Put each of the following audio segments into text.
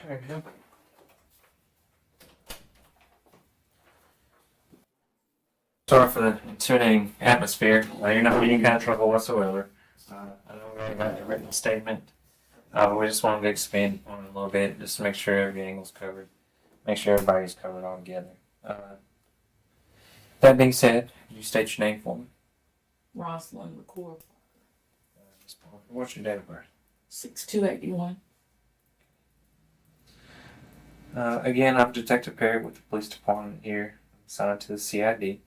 There you go. Sorry for the intimidating atmosphere. You're not in any kind of trouble whatsoever. I know we already got a written statement. We just wanted to expand on it a little bit just to make sure every angle's covered. Make sure everybody's covered all together. That being said, can you state your name for me? Roslyn Parker, Ms. Parker, what's your date of birth? 6281. Again, I'm Detective Perry with the police department here, assigned to the CID.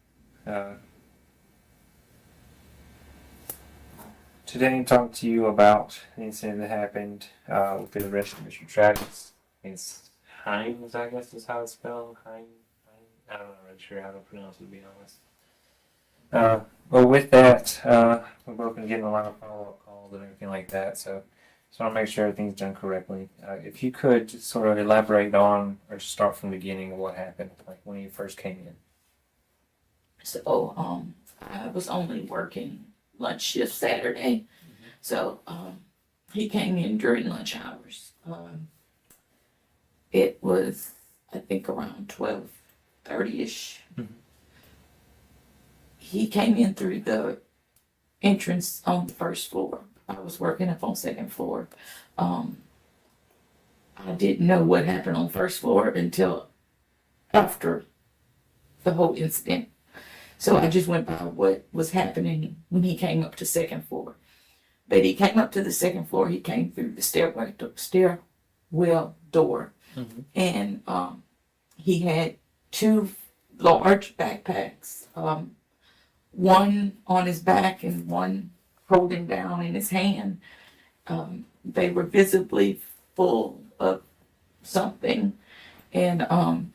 Today I'm talking to you about an incident that happened with the arrest of Mr. Travis. It's Hines, I guess is how it's spelled. Hines. I'm not really sure how to pronounce it, to be honest. But with that, we're both been getting a lot of follow-up calls and everything like that, so just want to make sure everything's done correctly. If you could just sort of elaborate on, or start from the beginning of what happened, like when you first came in. So, I was only working lunch shift Saturday. So, he came in during lunch hours. It was, I think, around 12:30ish. He came in through the entrance on the first floor. I was working up on second floor. I didn't know what happened on first floor until after the whole incident. So I just went by what was happening when he came up to second floor. But he came up to the second floor. He came through the stairwell door, and he had two large backpacks, one on his back and one holding down in his hand. They were visibly full of something, and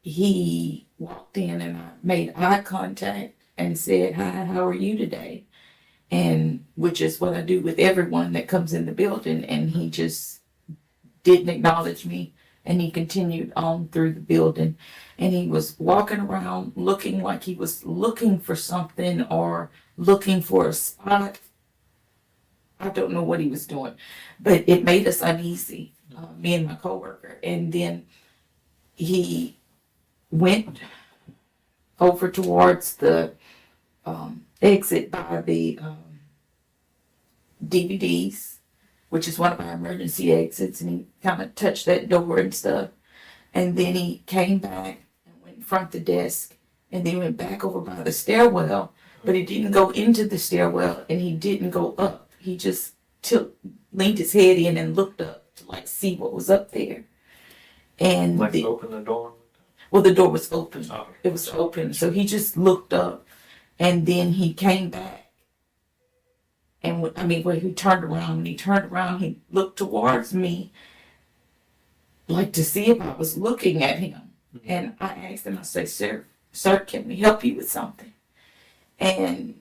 he walked in, and I made eye contact and said, "Hi, how are you today?" And which is what I do with everyone that comes in the building. And he just didn't acknowledge me, and he continued on through the building, and he was walking around looking like he was looking for something or looking for a spot. I don't know what he was doing, but it made us uneasy, me and my coworker. And then he went over towards the exit by the DVDs, which is one of our emergency exits, and he kind of touched that door and stuff. And then he came back and went in front of the desk, and then went back over by the stairwell, but he didn't go into the stairwell, and he didn't go up. He just leaned his head in and looked up to like see what was up there. And Like open the door? Well, the door was open. Oh. It was open. So he just looked up, and then he came back. And when he turned around, he looked towards me, like to see if I was looking at him. And I asked him, I said, sir, can we help you with something? And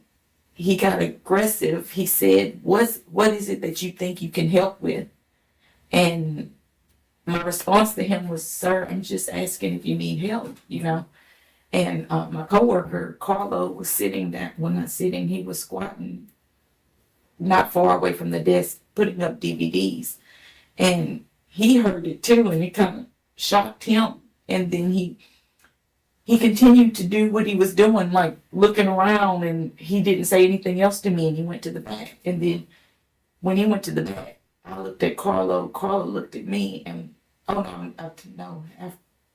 he got aggressive. He said, what is it that you think you can help with? And my response to him was, "Sir, I'm just asking if you need help, And my coworker, Carlo, was sitting there. Well, not sitting, he was squatting not far away from the desk, putting up DVDs. And he heard it too, and it kind of shocked him. And then he continued to do what he was doing, like looking around, and he didn't say anything else to me, and he went to the back. And then when he went to the back, I looked at Carlo, Carlo looked at me, and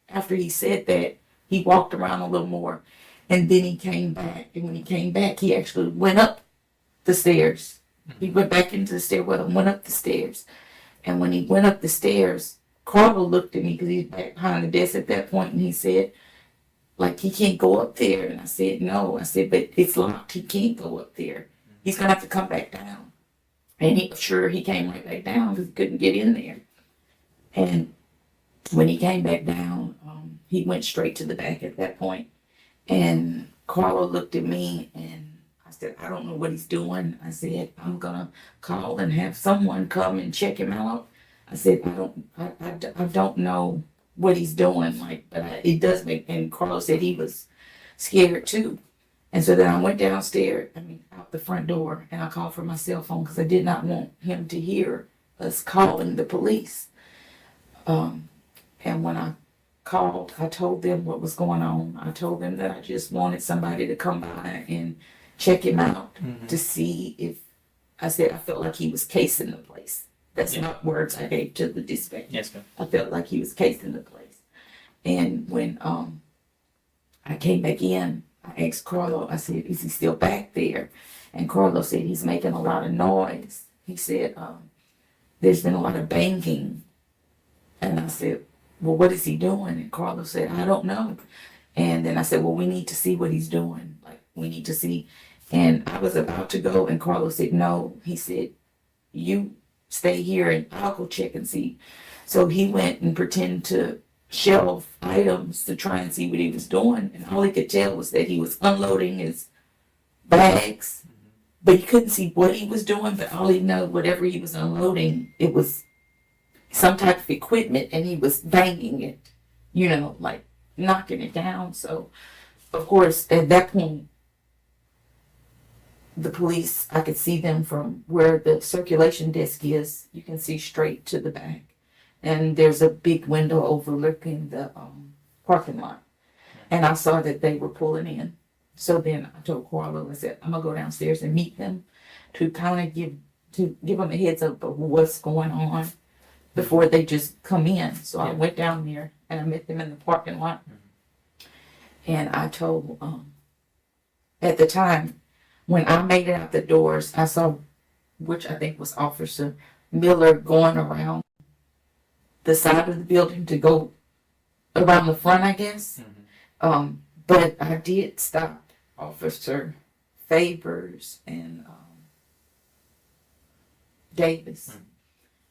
after he said that, he walked around a little more, and then he came back. And when he came back, he actually went up the stairs. He went back into the stairwell and went up the stairs. And when he went up the stairs, Carlo looked at me because he's back behind the desk at that point, and he said, like, he can't go up there. And I said, no. I said, but it's locked. He can't go up there. He's going to have to come back down. And he came right back down because he couldn't get in there. And when he came back down, he went straight to the back at that point. And Carlo looked at me, and I said, I don't know what he's doing. I said, I'm going to call and have someone come and check him out. I said, I don't know what he's doing, it does make, and Carlo said he was scared too. And so then I went downstairs, out the front door, and I called for my cell phone because I did not want him to hear us calling the police. And when I called, I told them what was going on. I told them that I just wanted somebody to come by and check him out to see if, I said I felt like he was casing the place. That's not words I gave to the dispatcher. Yes, ma'am. I felt like he was casing the place. And when I came back in, I asked Carlo, I said, is he still back there? And Carlo said, he's making a lot of noise. He said, there's been a lot of banging. And I said, well, what is he doing? And Carlo said, I don't know. And then I said, well, we need to see what he's doing. Like, we need to see. And I was about to go, and Carlo said, no. He said, you stay here and I'll go check and see. So he went and pretended to shelve items to try and see what he was doing. And all he could tell was that he was unloading his bags, but he couldn't see what he was doing. But all he knew, whatever he was unloading, it was some type of equipment, and he was banging it, you know, like knocking it down. So, of course, at that point, the police, I could see them from where the circulation desk is. You can see straight to the back. And there's a big window overlooking the parking lot. And I saw that they were pulling in. So then I told Carlo, I said, I'm going to go downstairs and meet them to kind of give them a heads up of what's going on before they just come in. So I went down there and I met them in the parking lot. And I told, at the time, when I made it out the doors, I saw, which I think was Officer Miller, going around the side of the building to go around the front, I guess. But I did stop Officer Favors and Davis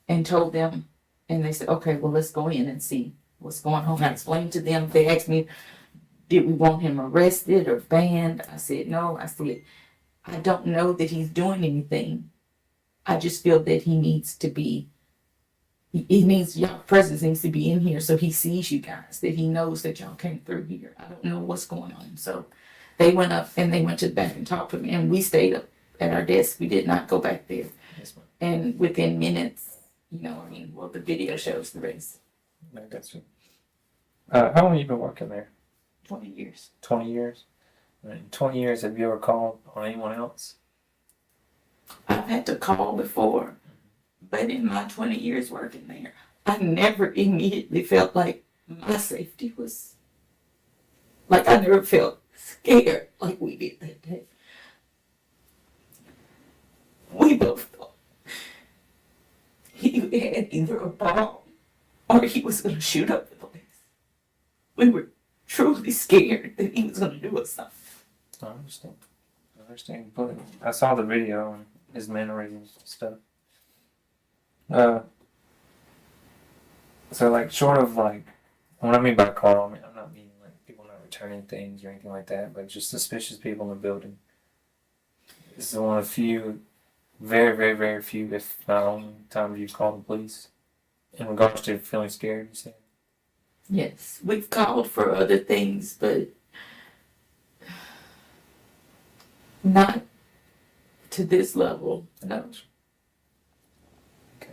and told them, and they said, okay, well, let's go in and see what's going on. I explained to them. They asked me, did we want him arrested or banned? I said, no. I said, I don't know that he's doing anything. I just feel that he needs to be, y'all presence needs to be in here so he sees you guys, that he knows that y'all came through here. I don't know what's going on. So they went up and they went to the back and talked to me, and we stayed up at our desk. We did not go back there. Yes, ma'am. And within minutes, well, the video shows the rest. I got you. How long have you been working there? 20 years. 20 years? In 20 years, have you ever called on anyone else? I've had to call before, but in my 20 years working there, I never immediately felt like my safety was, like I never felt scared like we did that day. We both thought he had either a bomb or he was going to shoot up the place. We were truly scared that he was going to do us something. I understand. But I saw the video and his mannerisms and stuff. So like, short of like, what I mean by call, I mean, I'm not meaning like people not returning things or anything like that, but just suspicious people in the building. This is one of the few, very, very, very few, if not only, times you've called the police in regards to feeling scared, you said? Yes, we've called for other things, but not to this level, no. Okay.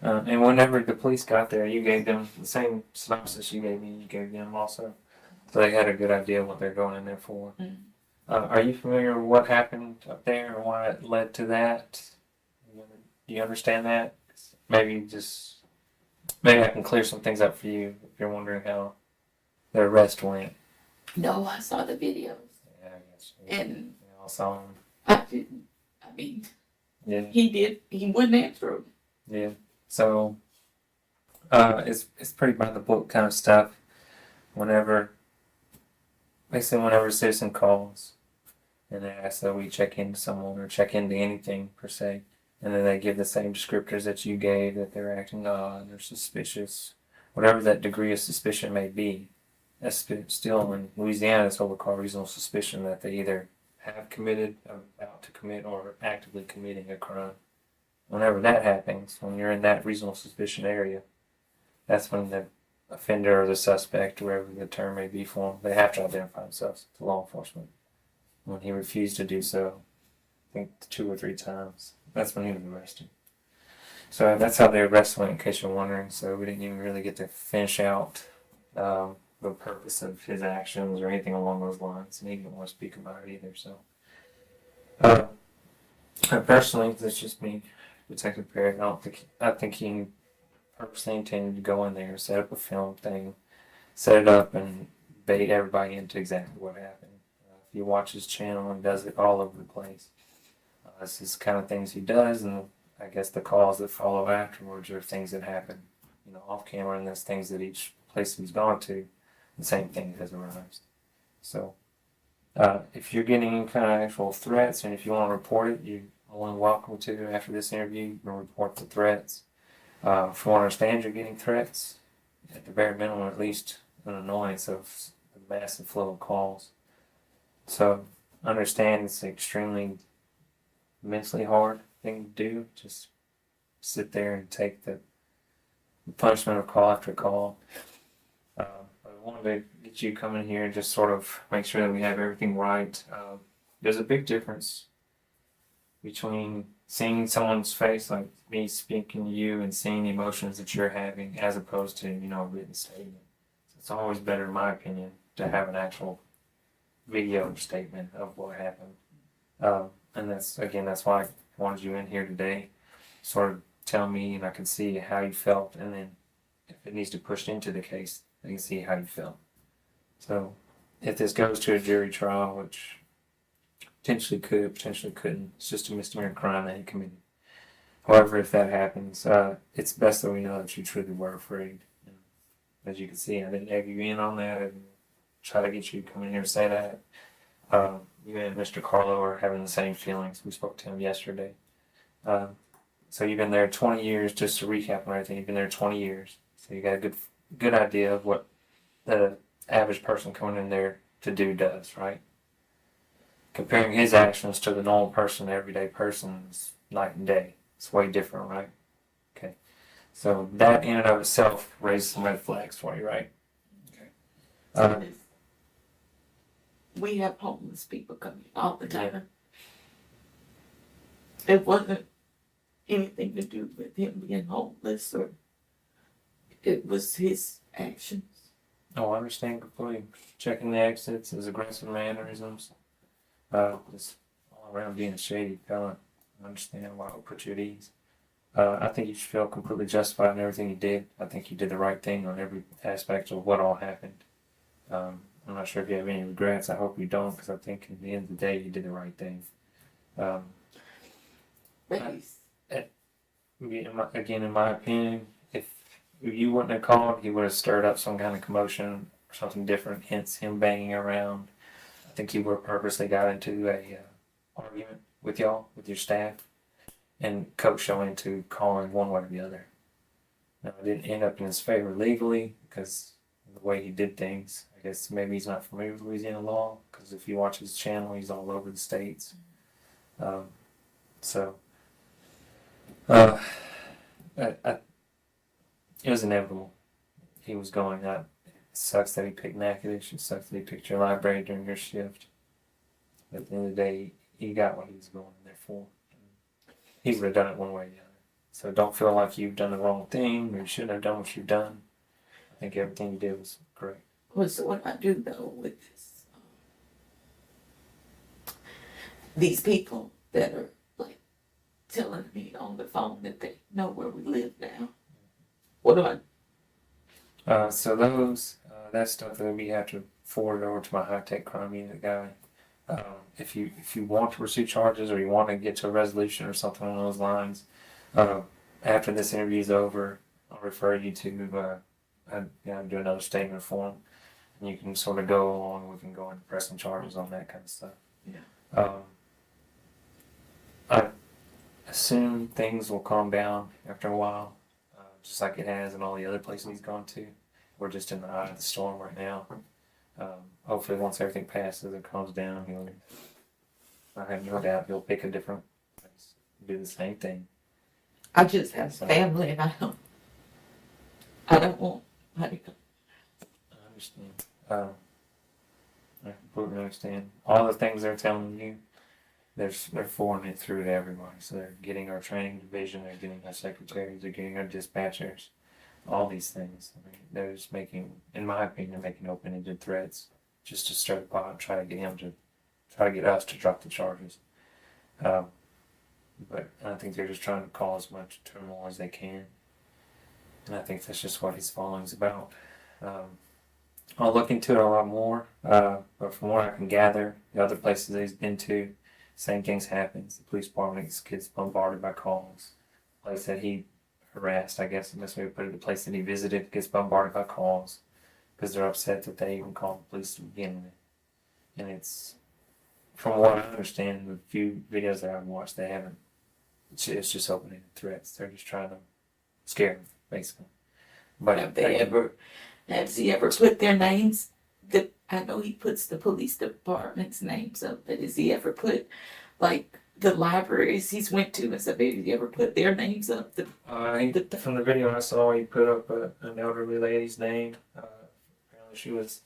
And whenever the police got there, you gave them the same synopsis you gave me, you gave them also. So they had a good idea of what they're going in there for. Are you familiar with what happened up there or why it led to that? Do you understand that? Maybe I can clear some things up for you if you're wondering how the arrest went. No, I saw the videos. Yeah, I guess. And I saw them. I didn't. I mean, Yeah. he did. He wouldn't answer him. Yeah. So, it's pretty by the book kind of stuff. Whenever a citizen calls and they ask that we check into someone or check into anything per se, and then they give the same descriptors that you gave, that they're acting odd, they're suspicious, whatever that degree of suspicion may be, that's still in Louisiana, it's what we call reasonable suspicion that they either have committed, about to commit, or actively committing a crime. Whenever that happens, when you're in that reasonable suspicion area, that's when the offender or the suspect, wherever the term may be for them, they have to identify themselves to law enforcement. When he refused to do so, I think 2 or 3 times, that's when he was arrested. So that's how they arrested him, in case you're wondering. So we didn't even really get to finish out the purpose of his actions or anything along those lines, and he didn't want to speak about it either. So, uh, personally, that's just me, Detective Perry. I think he purposely intended to go in there, set up a film thing, set it up, and bait everybody into exactly what happened. If you watch his channel, he does it all over the place. This is the kind of things he does, and I guess the calls that follow afterwards are things that happen, off camera, and there's things that each place he's gone to, the same thing has arisen. So, if you're getting any kind of actual threats, and if you want to report it, you're more than welcome to after this interview. You can report the threats. If you understand you're getting threats, at the very minimum, at least an annoyance of the massive flow of calls. So, understand it's extremely mentally hard thing to do. Just sit there and take the punishment of call after call. I wanted to get you coming here and just sort of make sure that we have everything right. There's a big difference between seeing someone's face, like me speaking to you, and seeing the emotions that you're having, as opposed to a written statement. So it's always better, in my opinion, to have an actual video statement of what happened. And that's why I wanted you in here today, sort of tell me, and I can see how you felt, and then if it needs to push into the case, I can see how you felt. So if this goes to a jury trial, which potentially could, potentially couldn't, it's just a misdemeanor crime that he committed. However, if that happens, it's best that we know that you truly were afraid. As you can see, I didn't egg you in on that and try to get you to come in here and say that. You and Mr. Carlo are having the same feelings. We spoke to him yesterday. So you've been there 20 years, just to recap on everything, you've been there 20 years. So you got a good idea of what the average person coming in there to do does, right? Comparing his actions to the normal person, everyday person, is night and day. It's way different, right? Okay. So that in and of itself raises some red flags for you, right? Okay. We have homeless people coming all the time. It wasn't anything to do with him being homeless, or it was his actions. Oh, I understand completely. Checking the exits, his aggressive mannerisms, just all around being a shady fella. I understand why it would put you at ease. I think you should feel completely justified in everything you did. I think you did the right thing on every aspect of what all happened. I'm not sure if you have any regrets. I hope you don't, because I think at the end of the day, you did the right thing. In my opinion, if you wouldn't have called, he would have stirred up some kind of commotion or something different, hence him banging around. I think he would have purposely got into a argument with y'all, with your staff, and coach y'all into calling one way or the other. Now, it didn't end up in his favor legally, because the way he did things. I guess maybe he's not familiar with Louisiana law, because if you watch his channel, he's all over the states. It was inevitable. He was going up. It sucks that he picked Natchitoches. It sucks that he picked your library during your shift. But at the end of the day, he got what he was going in there for. He would have done it one way or the other. So don't feel like you've done the wrong thing, or you shouldn't have done what you've done. I think everything you did was correct. Well, so what I do though with this, these people that are like telling me on the phone that they know where we live now, what do I? So those, that stuff that we have to forward over to my high-tech crime unit guy. If you want to pursue charges, or you want to get to a resolution or something along those lines, after this interview is over, I'll refer you to do another statement for him, and you can sort of go along. We can go into pressing charges on that kind of stuff. Yeah. I assume things will calm down after a while, just like it has in all the other places he's gone to. We're just in the eye of the storm right now. Hopefully, once everything passes and calms down, I have no doubt he'll pick a different place, do the same thing. I just have family, and I don't want. I understand. I completely understand. All the things they're telling you, they're forwarding it through to everybody. So they're getting our training division, they're getting our secretaries, they're getting our dispatchers, all these things. I mean, they're just making, in my opinion, they're making open-ended threats just to stir the pot, try to get him to try to get us to drop the charges. But I think they're just trying to cause as much turmoil as they can. And I think that's just what his following's about. I'll look into it a lot more, but from what I can gather, the other places that he's been to, same things happens. The police department gets bombarded by calls. The place that he harassed, I guess the best way to put it, the place that he visited gets bombarded by calls because they're upset that they even called the police to begin with. And it's, from what I understand, the few videos that I've watched, they haven't. It's just opening threats. They're just trying to scare him, basically. But has he ever put their names? I know he puts the police department's names up, but has he ever put, like, the libraries he's went to and stuff? Has he ever put their names up? From the video I saw, he put up an elderly lady's name. Apparently she was,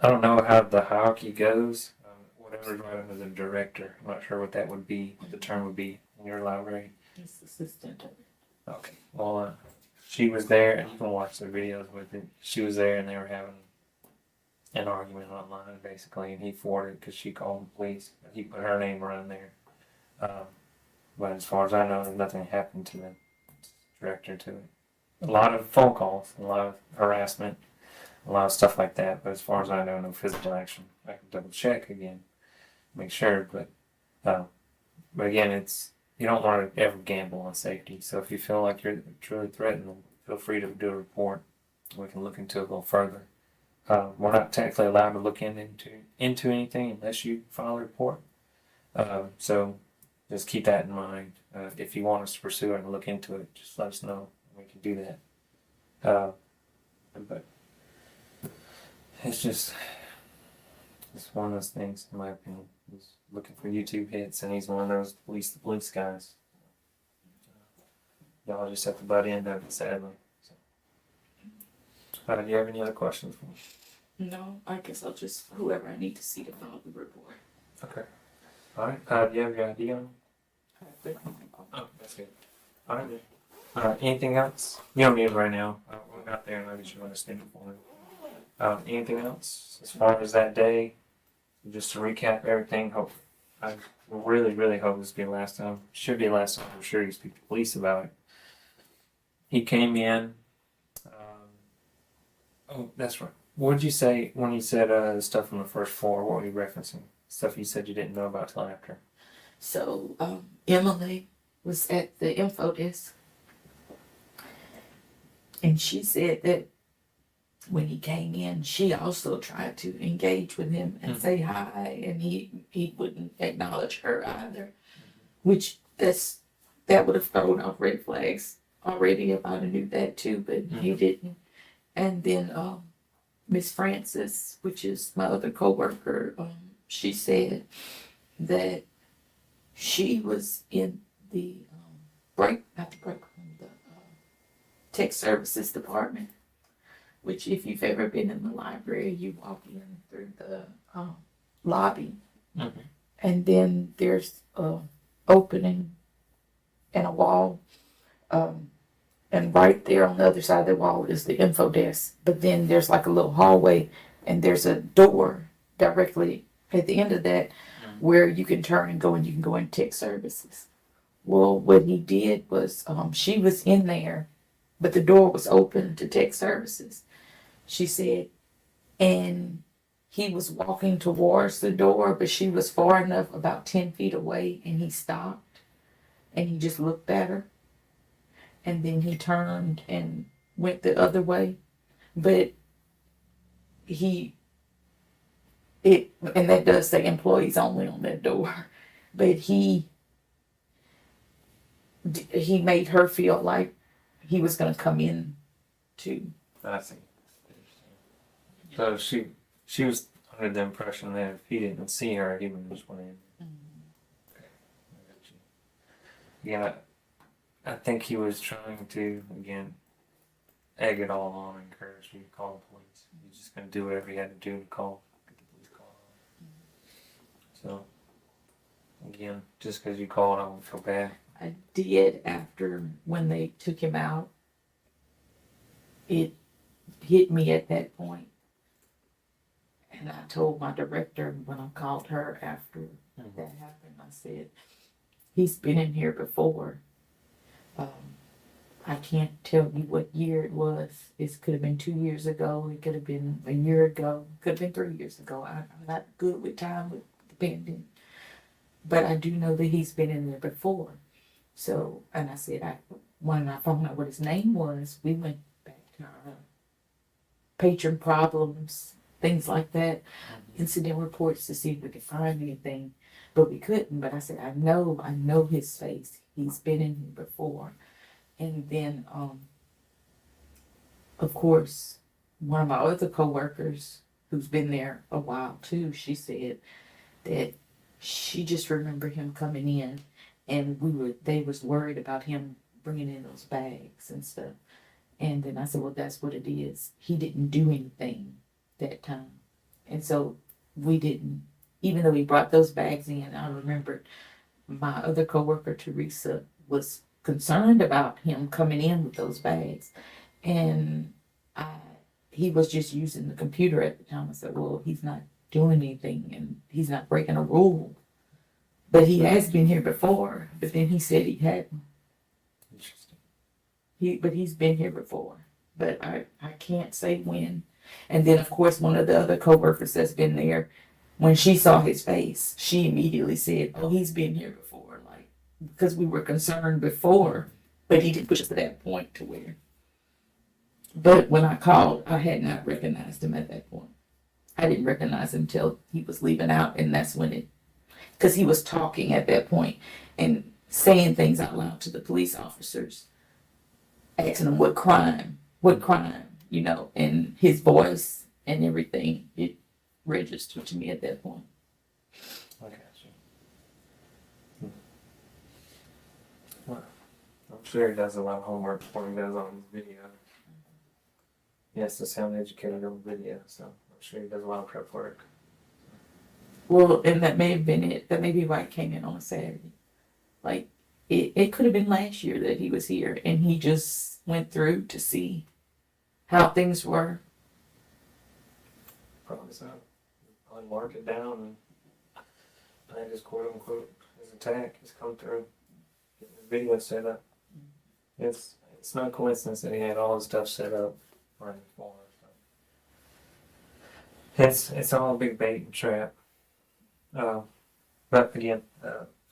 I don't know how the hierarchy goes. Whatever's right under the director. I'm not sure what that would be, what the term would be in your library. He's assistant. Okay. Well, she was there, and you can watch the videos with it. She was there, and they were having an argument online, basically, and he forwarded because she called the police. He put her name around there. But as far as I know, nothing happened to the director to it. A lot of phone calls, a lot of harassment, a lot of stuff like that. But as far as I know, no physical action. I can double check again, make sure. But again, it's, you don't want to ever gamble on safety. So if you feel like you're truly threatened, feel free to do a report. We can look into it a little further. We're not technically allowed to look into anything unless you file a report. So just keep that in mind. If you want us to pursue it and look into it, just let us know. We can do that. But it's one of those things, in my opinion. He's looking for YouTube hits, and he's one of those the police guys. Y'all just have to butt in, of it, sadly. So. Do you have any other questions for me? No, I guess I'll just, whoever I need to see to file the report. Okay. All right. Do you have your ID on? Oh, that's good. All right, then. Anything else? You don't need it right now. We're not there, and I just want to stand for it. Anything else as far as that day? Just to recap everything. I really, really hope this will be the last time. Should be the last time. I'm sure you speak to the police about it. He came in. Oh, that's right. What did you say when you said the stuff on the first floor? What were you referencing? Stuff you said you didn't know about till after. So, Emily was at the info desk, and she said that when he came in, she also tried to engage with him and say hi, and he wouldn't acknowledge her either, which that would have thrown off red flags already if I'd have knew that too, but he didn't. And then Miss Francis, which is my other coworker, she said that she was in the not the break room, the tech services department, which if you've ever been in the library, you walk in through the lobby, and then there's an opening and a wall, and right there on the other side of the wall is the info desk. But then there's like a little hallway, and there's a door directly at the end of that where you can turn and go, and you can go in tech services. Well, what he did was she was in there, but the door was open to tech services, she said, and he was walking towards the door, but she was far enough, about 10 feet away, and he stopped and he just looked at her, and then he turned and went the other way. But and that does say employees only on that door, but he made her feel like he was going to come in too. I see. So she was under the impression that if he didn't see her, he would just went in. Okay. I got you. Again, I think he was trying to, again, egg it all on, encourage you to call the police. He's just going to do whatever he had to do to get the police call on. So, again, just because you called, I would feel bad. I did after when they took him out. It hit me at that point. And I told my director when I called her after that happened, I said, he's been in here before. I can't tell you what year it was. It could have been 2 years ago. It could have been a year ago. Could have been 3 years ago. I'm not good with time with the pandemic. But I do know that he's been in there before. So, and I said, when I found out what his name was, we went back to our patron problems, things like that, incident reports to see if we could find anything. But we couldn't. But I said, I know his face. He's been in here before. And then, of course, one of my other coworkers who's been there a while too, she said that she just remembered him coming in, and they was worried about him bringing in those bags and stuff. And then I said, well, that's what it is. He didn't do anything that time. And so we didn't, even though he brought those bags in, I remembered my other coworker, Teresa, was concerned about him coming in with those bags. And he was just using the computer at the time. I said, well, he's not doing anything and he's not breaking a rule. But he has been here before. But then he said he hadn't. Interesting. But he's been here before. But I can't say when. And then, of course, one of the other coworkers that's been there, when she saw his face, she immediately said, oh, he's been here before. Like, because we were concerned before, but he didn't push us to that point to where. But when I called, I had not recognized him at that point. I didn't recognize him until he was leaving out, and that's when because he was talking at that point and saying things out loud to the police officers, asking them what crime, and his voice and everything, it registered to me at that point. I got you. Well, I'm sure he does a lot of homework before he does on his video. He has to sound educated on video, so I'm sure he does a lot of prep work. Well, and that may have been it. That may be why it came in on a Saturday. Like, it could have been last year that he was here, and he just went through to see how things were. Probably so. Probably mark it down and plan his quote unquote his attack. He's come through, getting his video set up. It's no coincidence that he had all his stuff set up right before. So. It's all a big bait and trap. But again,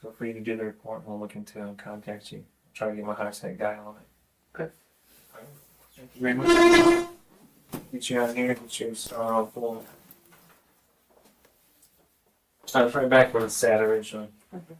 feel free to do the report and we'll look into it and contact you. I'll try to get my high tech guy on it. Okay. All right. Thank you very much. Get you out here, get you started on full. I was right back where it's at originally. Okay.